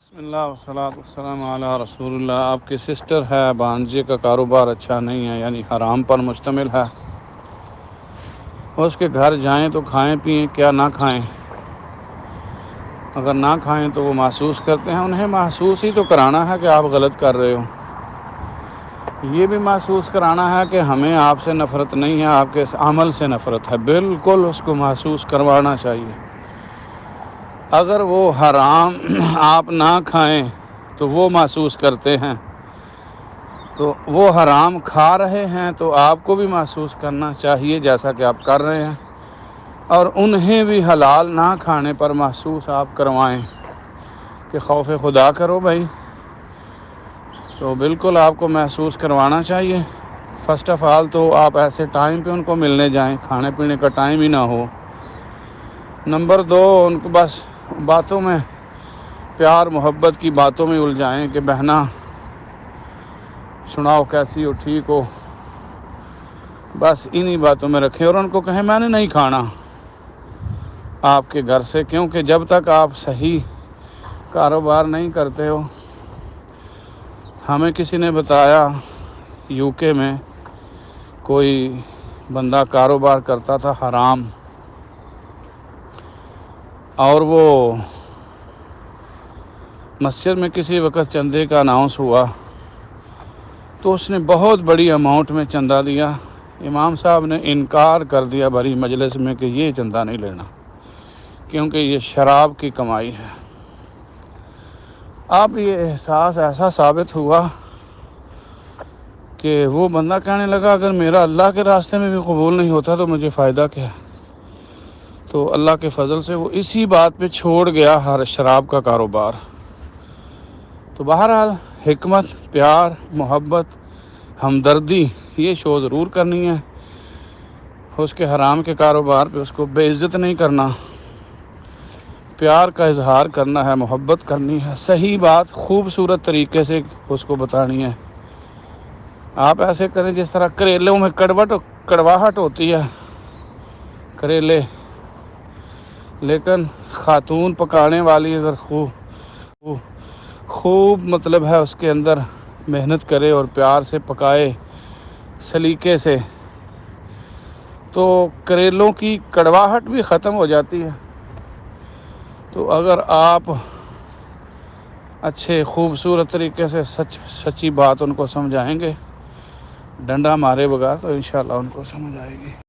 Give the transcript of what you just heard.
بسم اللہ والصلاۃ والسلام علی رسول اللہ. آپ کی سسٹر ہے بانجے کا کاروبار اچھا نہیں ہے، یعنی حرام پر مشتمل ہے. اس کے گھر جائیں تو کھائیں پئیں، کیا نہ کھائیں. اگر نہ کھائیں تو وہ محسوس کرتے ہیں. انہیں محسوس ہی تو کرانا ہے کہ آپ غلط کر رہے ہو. یہ بھی محسوس کرانا ہے کہ ہمیں آپ سے نفرت نہیں ہے، آپ کے اس عمل سے نفرت ہے. بالکل اس کو محسوس کروانا چاہیے. اگر وہ حرام آپ نہ کھائیں تو وہ محسوس کرتے ہیں، تو وہ حرام کھا رہے ہیں تو آپ کو بھی محسوس کرنا چاہیے جیسا کہ آپ کر رہے ہیں. اور انہیں بھی حلال نہ کھانے پر محسوس آپ کروائیں کہ خوف خدا کرو بھائی. تو بالکل آپ کو محسوس کروانا چاہیے. فرسٹ آف آل تو آپ ایسے ٹائم پہ ان کو ملنے جائیں، کھانے پینے کا ٹائم ہی نہ ہو. نمبر 2، ان کو بس باتوں میں، پیار محبت کی باتوں میں الجھائیں کہ بہنا سناؤ کیسی ہو، ٹھیک ہو. بس انہی باتوں میں رکھیں اور ان کو کہیں میں نے نہیں کھانا آپ کے گھر سے، کیونکہ جب تک آپ صحیح کاروبار نہیں کرتے ہو. ہمیں کسی نے بتایا یو کے میں کوئی بندہ کاروبار کرتا تھا حرام، اور وہ مسجد میں کسی وقت چندے کا اناؤنس ہوا تو اس نے بہت بڑی اماؤنٹ میں چندہ دیا. امام صاحب نے انکار کر دیا بڑی مجلس میں کہ یہ چندہ نہیں لینا، کیونکہ یہ شراب کی کمائی ہے. اب یہ احساس ایسا ثابت ہوا کہ وہ بندہ کہنے لگا اگر میرا اللہ کے راستے میں بھی قبول نہیں ہوتا تو مجھے فائدہ کیا. تو اللہ کے فضل سے وہ اسی بات پہ چھوڑ گیا ہر شراب کا کاروبار. تو بہرحال حکمت، پیار، محبت، ہمدردی یہ شو ضرور کرنی ہے. اس کے حرام کے کاروبار پہ اس کو بے عزت نہیں کرنا، پیار کا اظہار کرنا ہے، محبت کرنی ہے، صحیح بات خوبصورت طریقے سے اس کو بتانی ہے. آپ ایسے کریں جس طرح کریلوں میں کڑواہٹ ہوتی ہے، کریلے، لیکن خاتون پکانے والی اگر خوب مطلب ہے اس کے اندر محنت کرے اور پیار سے پکائے سلیقے سے، تو کریلوں کی کڑواہٹ بھی ختم ہو جاتی ہے. تو اگر آپ اچھے خوبصورت طریقے سے سچی بات ان کو سمجھائیں گے ڈنڈا مارے بغیر، تو انشاءاللہ ان کو سمجھ آئے گی.